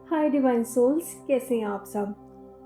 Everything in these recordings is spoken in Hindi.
हाय डिवाइन सोल्स, कैसे हैं आप सब।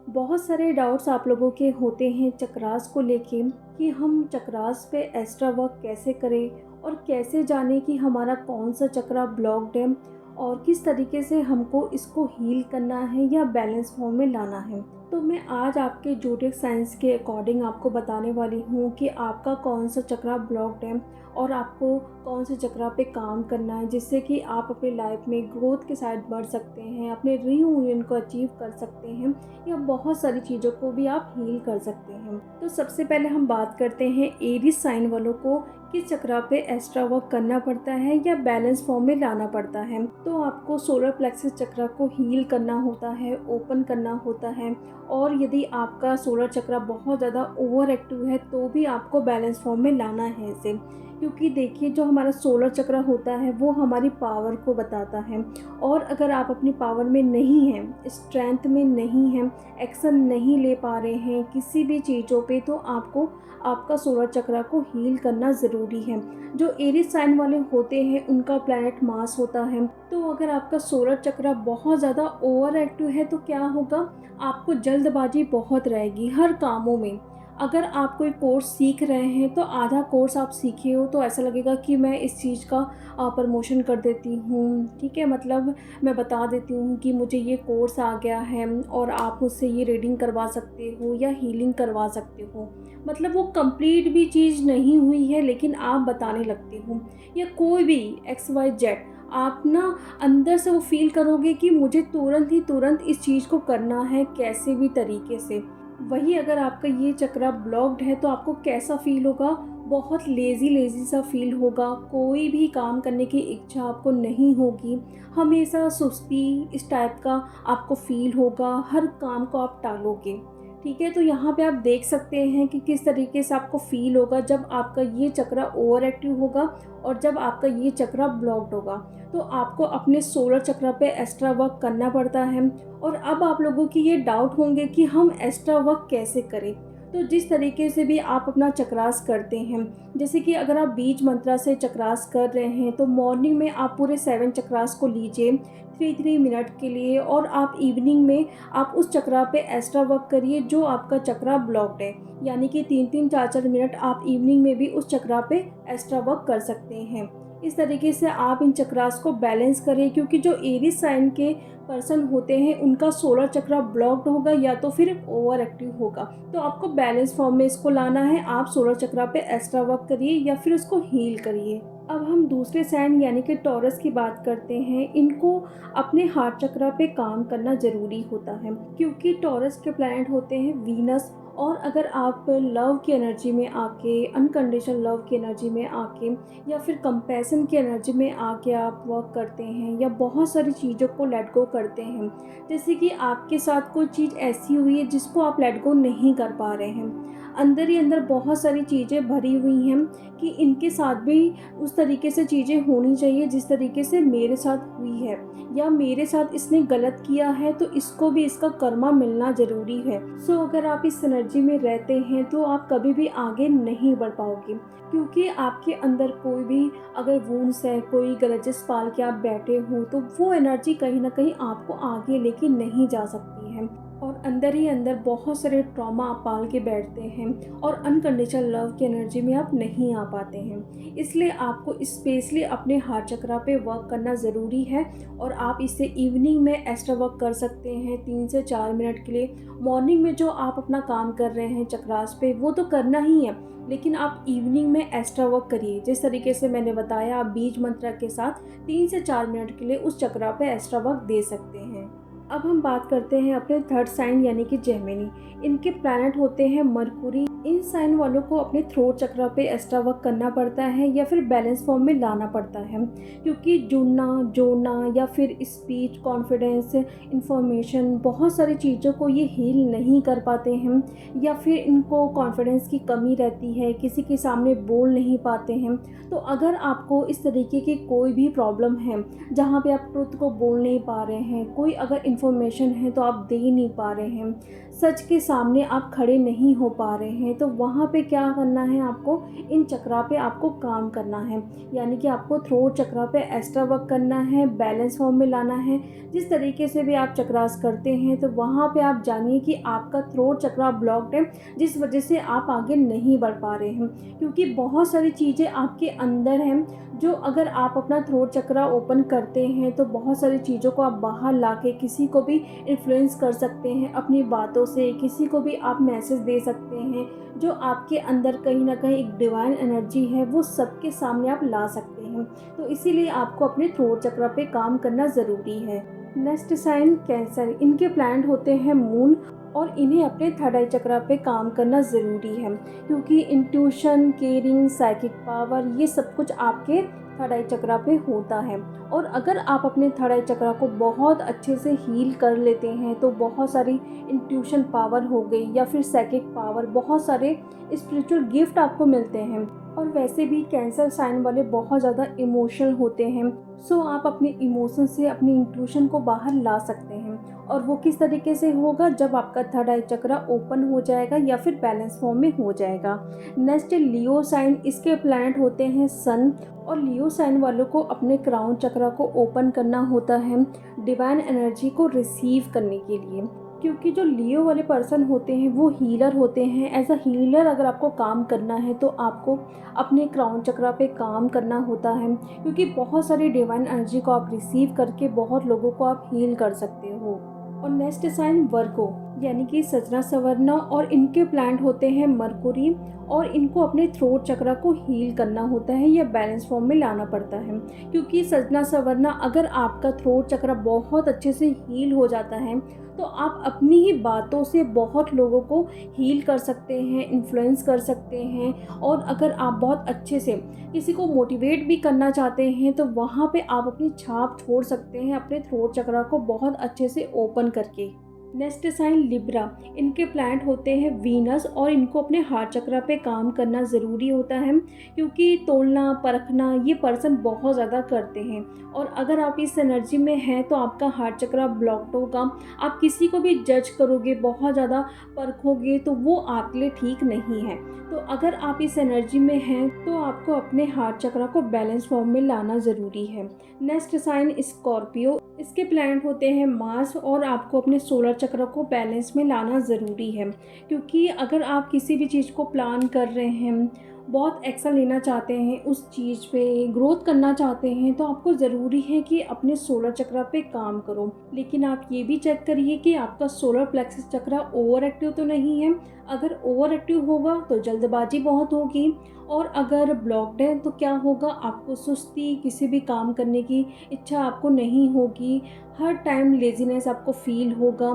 बहुत सारे डाउट्स आप लोगों के होते हैं चक्रास को लेके कि हम चक्रास पे एक्स्ट्रा वर्क कैसे करें और कैसे जाने कि हमारा कौन सा चक्रा ब्लॉक्ड है और किस तरीके से हमको इसको हील करना है या बैलेंस फॉर्म में लाना है। तो मैं आज आपके ज़ोडिएक साइंस के अकॉर्डिंग आपको बताने वाली हूँ कि आपका कौन सा चक्रा ब्लॉक्ड है और आपको कौन से चक्रा पे काम करना है, जिससे कि आप अपनी लाइफ में ग्रोथ के साथ बढ़ सकते हैं, अपने रीयूनियन को अचीव कर सकते हैं या बहुत सारी चीज़ों को भी आप हील कर सकते हैं। तो सबसे पहले हम बात करते हैं एरीज साइन वालों को किस चक्रा पे एक्स्ट्रा वर्क करना पड़ता है या बैलेंस फॉर्म में लाना पड़ता है। तो आपको सोलर प्लेक्सस चक्रा को हील करना होता है, ओपन करना होता है, और यदि आपका सोलर चक्रा बहुत ज़्यादा ओवर एक्टिव है तो भी आपको बैलेंस फॉर्म में लाना है इसे। क्योंकि देखिए, जो हमारा सोलर चक्र होता है वो हमारी पावर को बताता है, और अगर आप अपनी पावर में नहीं हैं, स्ट्रेंथ में नहीं हैं, एक्शन नहीं ले पा रहे हैं किसी भी चीज़ों पे, तो आपको आपका सोलर चक्र को हील करना ज़रूरी है। जो एरीज साइन वाले होते हैं उनका प्लैनेट मार्स होता है। तो अगर आपका सोलर चक्र बहुत ज़्यादा ओवर एक्टिव है तो क्या होगा, आपको जल्दबाजी बहुत रहेगी हर कामों में। अगर आप कोई कोर्स सीख रहे हैं तो आधा कोर्स आप सीखे हो तो ऐसा लगेगा कि मैं इस चीज़ का प्रमोशन कर देती हूँ, ठीक है, मतलब मैं बता देती हूँ कि मुझे ये कोर्स आ गया है और आप मुझसे ये रीडिंग करवा सकते हो या हीलिंग करवा सकते हो। मतलब वो कंप्लीट भी चीज़ नहीं हुई है लेकिन आप बताने लगते हो, या कोई भी XYZ, आप ना अंदर से वो फील करोगे कि मुझे तुरंत इस चीज़ को करना है कैसे भी तरीके से। वही अगर आपका ये चक्रा ब्लॉक्ड है तो आपको कैसा फ़ील होगा, बहुत लेज़ी सा फ़ील होगा, कोई भी काम करने की इच्छा आपको नहीं होगी, हमेशा सुस्ती इस टाइप का आपको फ़ील होगा, हर काम को आप टालोगे। ठीक है, तो यहाँ पे आप देख सकते हैं कि किस तरीके से आपको फ़ील होगा जब आपका ये चक्रा ओवर एक्टिव होगा और जब आपका ये चक्रा ब्लॉक्ड होगा। तो आपको अपने सोलर चक्र पे एक्स्ट्रा वर्क करना पड़ता है। और अब आप लोगों की ये डाउट होंगे कि हम एक्स्ट्रा वर्क कैसे करें। तो जिस तरीके से भी आप अपना चक्रास करते हैं, जैसे कि अगर आप बीज मंत्रा से चक्रास कर रहे हैं तो मॉर्निंग में आप पूरे 7 चक्रास को लीजिए 3 मिनट के लिए, और आप इवनिंग में आप उस चक्रा पे एक्स्ट्रा वर्क करिए जो आपका चक्रा ब्लॉक्ड है। यानी कि 3 मिनट आप इवनिंग में भी उस चक्रा पे एक्स्ट्रा वर्क कर सकते हैं। इस तरीके से आप इन चक्रास को बैलेंस करें, क्योंकि जो एरीज साइन के पर्सन होते हैं उनका सोलर चक्रा ब्लॉक्ड होगा या तो फिर ओवर एक्टिव होगा। तो आपको बैलेंस फॉर्म में इसको लाना है। आप सोलर चक्रा पे एक्स्ट्रा वर्क करिए या फिर उसको हील करिए। अब हम दूसरे साइन यानी कि टॉरस की बात करते हैं। इनको अपने हार्ट चक्रा पे काम करना ज़रूरी होता है, क्योंकि टॉरस के प्लैनेट होते हैं वीनस। और अगर आप लव की एनर्जी में आके, अनकंडीशनल लव की एनर्जी में आके, या फिर कंपैशन की एनर्जी में आके आप वर्क करते हैं या बहुत सारी चीज़ों को लेट गो करते हैं, जैसे कि आपके साथ कोई चीज़ ऐसी हुई है जिसको आप लेट गो नहीं कर पा रहे हैं, अंदर ही अंदर बहुत सारी चीज़ें भरी हुई हैं कि इनके साथ भी उस तरीके से चीज़ें होनी चाहिए जिस तरीके से मेरे साथ हुई है, या मेरे साथ इसने गलत किया है तो इसको भी इसका कर्मा मिलना ज़रूरी है। सो अगर आप इस एनर्जी में रहते हैं तो आप कभी भी आगे नहीं बढ़ पाओगे, क्योंकि आपके अंदर कोई भी अगर वूंड्स है, कोई ग्रजेस पाल के आप बैठे हो, तो वो एनर्जी कहीं ना कहीं आपको आगे लेके नहीं जा सकती है, और अंदर ही अंदर बहुत सारे ट्रॉमा आप पाल के बैठते हैं और अनकंडीशनल लव की एनर्जी में आप नहीं आ पाते हैं। इसलिए आपको स्पेशली अपने हार्ट चक्रा पे वर्क करना ज़रूरी है, और आप इससे इवनिंग में एक्स्ट्रा वर्क कर सकते हैं 3 से 4 मिनट के लिए। मॉर्निंग में जो आप अपना काम कर रहे हैं चक्रास पे वो तो करना ही है, लेकिन आप इवनिंग में एक्स्ट्रा वर्क करिए जिस तरीके से मैंने बताया। आप बीज मंत्र के साथ 3 से 4 मिनट के लिए उस चक्रा पे एक्स्ट्रा वर्क दे सकते हैं। अब हम बात करते हैं अपने थर्ड साइन यानी कि जेमिनी। इनके प्लैनेट होते हैं मरकुरी। इन साइन वालों को अपने थ्रोट चक्र पे एक्स्ट्रा वर्क करना पड़ता है या फिर बैलेंस फॉर्म में लाना पड़ता है, क्योंकि जुड़ना, जोड़ना या फिर स्पीच, कॉन्फिडेंस, इंफॉर्मेशन, बहुत सारी चीज़ों को ये हील नहीं कर पाते हैं, या फिर इनको कॉन्फिडेंस की कमी रहती है, किसी के सामने बोल नहीं पाते हैं। तो अगर आपको इस तरीके की कोई भी प्रॉब्लम है जहाँ पे आप ट्रुथ को बोल नहीं पा रहे हैं, कोई अगर इन्फॉर्मेशन है तो आप दे नहीं पा रहे हैं, सच के सामने आप खड़े नहीं हो पा रहे हैं, तो वहाँ पे क्या करना है आपको, इन चक्रा पे आपको काम करना है। यानी कि आपको थ्रोट चक्रा पे एक्स्ट्रा वर्क करना है, बैलेंस फॉर्म में लाना है। जिस तरीके से भी आप चक्रास करते हैं तो वहाँ पे आप जानिए कि आपका थ्रोट चक्रा ब्लॉक्ड है, जिस वजह से आप आगे नहीं बढ़ पा रहे हैं। क्योंकि बहुत सारी चीज़ें आपके अंदर हैं, जो अगर आप अपना थ्रोट चक्रा ओपन करते हैं तो बहुत सारी चीज़ों को आप बाहर ला के किसी को भी इन्फ्लुएंस कर सकते हैं अपनी बातों से, किसी को भी आप मैसेज दे सकते हैं। जो आपके अंदर कहीं ना कहीं एक डिवाइन एनर्जी है वो सबके सामने आप ला सकते हैं। तो इसीलिए आपको अपने थ्रोट चक्रा पे काम करना ज़रूरी है। नेक्स्ट साइन कैंसर, इनके प्लैनेट होते हैं मून, और इन्हें अपने थर्ड आई चक्रा पे काम करना ज़रूरी है। क्योंकि इंट्यूशन, केयरिंग, साइकिक पावर, ये सब कुछ आपके थर्ड आई चक्रा पे होता है। और अगर आप अपने थर्ड आई चक्रा को बहुत अच्छे से हील कर लेते हैं तो बहुत सारी इंट्यूशन पावर हो गई या फिर साइकिक पावर, बहुत सारे स्पिरिचुअल गिफ्ट आपको मिलते हैं। और वैसे भी कैंसर साइन वाले बहुत ज़्यादा इमोशनल होते हैं। सो आप अपने इमोशन से अपनी इंट्यूशन को बाहर ला सकते हैं। और वो किस तरीके से होगा, जब आपका थर्ड आई चक्रा ओपन हो जाएगा या फिर बैलेंस फॉर्म में हो जाएगा। नेक्स्ट लियो साइन, इसके प्लैनेट होते हैं सन, और लियो साइन वालों को अपने क्राउन चक्रा को ओपन करना होता है डिवाइन एनर्जी को रिसीव करने के लिए। क्योंकि जो लियो वाले पर्सन होते हैं वो हीलर होते हैं। एज अ हीलर अगर आपको काम करना है तो आपको अपने क्राउन चक्रा पे काम करना होता है। क्योंकि बहुत सारी डिवाइन एनर्जी को आप रिसीव करके बहुत लोगों को आप हील कर सकते हो। और नेक्स्ट साइन वर्गो, यानी कि सजना संवरना, और इनके प्लैनेट होते हैं मरकुरी, और इनको अपने थ्रोट चक्रा को हील करना होता है या बैलेंस फॉर्म में लाना पड़ता है। क्योंकि सजना संवरना, अगर आपका थ्रोट चक्रा बहुत अच्छे से हील हो जाता है तो आप अपनी ही बातों से बहुत लोगों को हील कर सकते हैं, इन्फ्लुएंस कर सकते हैं। और अगर आप बहुत अच्छे से किसी को मोटिवेट भी करना चाहते हैं तो वहाँ पे आप अपनी छाप छोड़ सकते हैं अपने थ्रोट चक्रा को बहुत अच्छे से ओपन करके। नेक्स्ट साइन लिब्रा, इनके प्लैनेट होते हैं वीनस, और इनको अपने हार्ट चक्रा पे काम करना ज़रूरी होता है। क्योंकि तोलना परखना ये पर्सन बहुत ज़्यादा करते हैं। और अगर आप इस एनर्जी में हैं तो आपका हार्ट चक्रा ब्लॉक्ड होगा। आप किसी को भी जज करोगे, बहुत ज़्यादा परखोगे, तो वो आपके लिए ठीक नहीं है। तो अगर आप इस एनर्जी में हैं तो आपको अपने हार्ट चक्रा को बैलेंस फॉर्म में लाना ज़रूरी है। नेक्स्ट साइन स्कॉर्पियो, इसके प्लैनेट होते हैं मार्स, और आपको अपने सोलर चक्र को बैलेंस में लाना ज़रूरी है। क्योंकि अगर आप किसी भी चीज़ को प्लान कर रहे हैं, बहुत एक्शन लेना चाहते हैं, उस चीज़ पे ग्रोथ करना चाहते हैं, तो आपको ज़रूरी है कि अपने सोलर चक्र पे काम करो। लेकिन आप ये भी चेक करिए कि आपका सोलर प्लेक्सस चक्र ओवर एक्टिव तो नहीं है। अगर ओवर एक्टिव होगा तो जल्दबाजी बहुत होगी, और अगर ब्लॉक्ड है तो क्या होगा, आपको सुस्ती, किसी भी काम करने की इच्छा आपको नहीं होगी, हर टाइम लेजीनेस आपको फील होगा,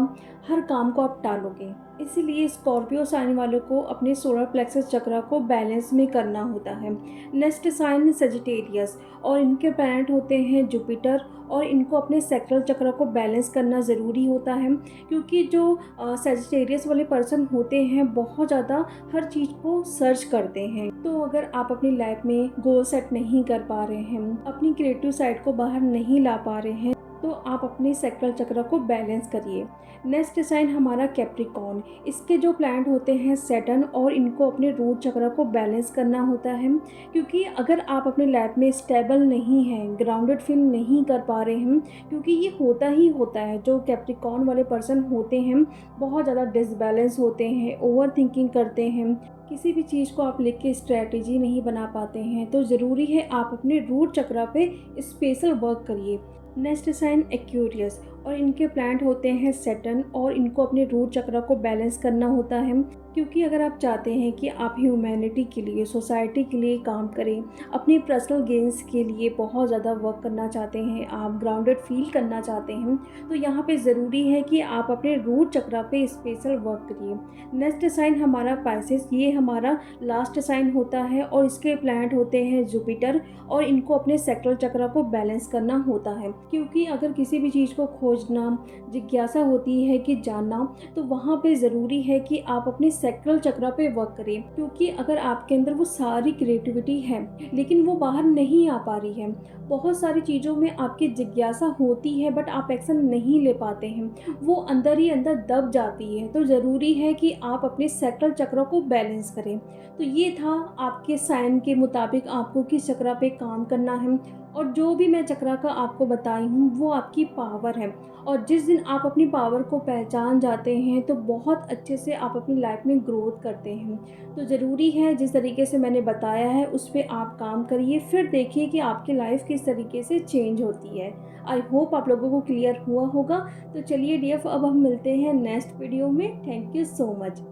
हर काम को आप टालोगे। इसीलिए स्कॉर्पियो साइन वालों को अपने सोलर प्लेक्सस चक्र को बैलेंस में करना होता है। नेक्स्ट साइन सेजिटेरियस, और इनके प्लैनेट होते हैं जुपिटर, और इनको अपने सैक्रल चक्र को बैलेंस करना ज़रूरी होता है। क्योंकि जो सेजिटेरियस वाले पर्सन होते हैं बहुत ज़्यादा हर चीज़ को सर्च करते हैं। तो अगर आप अपनी लाइफ में गोल सेट नहीं कर पा रहे हैं, अपनी क्रिएटिव साइड को बाहर नहीं ला पा रहे हैं, तो आप अपने सैक्रल चक्र को बैलेंस करिए। नेक्स्ट साइन हमारा कैप्रिकॉर्न, इसके जो प्लैनेट होते हैं सैटर्न, और इनको अपने रूट चक्र को बैलेंस करना होता है। क्योंकि अगर आप अपने लाइफ में स्टेबल नहीं हैं, ग्राउंडेड फील नहीं कर पा रहे हैं, क्योंकि ये होता ही होता है, जो कैप्रिकॉर्न वाले पर्सन होते हैं बहुत ज़्यादा डिसबैलेंस होते हैं, ओवर थिंकिंग करते हैं, किसी भी चीज़ को आप लिख के स्ट्रैटेजी नहीं बना पाते हैं। तो ज़रूरी है आप अपने रूट चक्र पे स्पेशल वर्क करिए। नेक्स्ट साइन एक्वेरियस, और इनके प्लैनेट होते हैं सैटर्न, और इनको अपने रूट चक्र को बैलेंस करना होता है। क्योंकि अगर आप चाहते हैं कि आप ह्यूमैनिटी के लिए, सोसाइटी के लिए काम करें, अपनी पर्सनल गेन्स के लिए बहुत ज़्यादा वर्क करना चाहते हैं, आप ग्राउंडेड फील करना चाहते हैं, तो यहाँ पे ज़रूरी है कि आप अपने रूट चक्र पे स्पेशल वर्क करिए। नेक्स्ट साइन हमारा पाइसेस, ये हमारा लास्ट साइन होता है, और इसके प्लैनेट होते हैं जुपिटर, और इनको अपने सैक्रल चक्र को बैलेंस करना होता है। क्योंकि अगर किसी भी चीज़ को खोजना, जिज्ञासा होती है कि जानना, तो वहाँ पे ज़रूरी है कि आप अपने सैक्रल चक्रा पे वर्क करें, क्योंकि अगर आपके अंदर वो सारी क्रिएटिविटी है लेकिन वो बाहर नहीं आ पा रही है, बहुत सारी चीज़ों में आपकी जिज्ञासा होती है बट आप एक्शन नहीं ले पाते हैं, वो अंदर ही अंदर दब जाती है, तो ज़रूरी है कि आप अपने सैक्रल चक्र को बैलेंस करें। तो ये था आपके साइन के मुताबिक आपको किस चक्रा पे काम करना है, और जो भी मैं चक्रा का आपको बताई हूँ वो आपकी पावर है। और जिस दिन आप अपनी पावर को पहचान जाते हैं तो बहुत अच्छे से आप अपनी लाइफ में ग्रोथ करते हैं। तो ज़रूरी है जिस तरीके से मैंने बताया है उस पे आप काम करिए, फिर देखिए कि आपकी लाइफ किस तरीके से चेंज होती है। आई होप आप लोगों को क्लियर हुआ होगा। तो चलिए डियर, अब हम मिलते हैं नेक्स्ट वीडियो में। Thank you so much.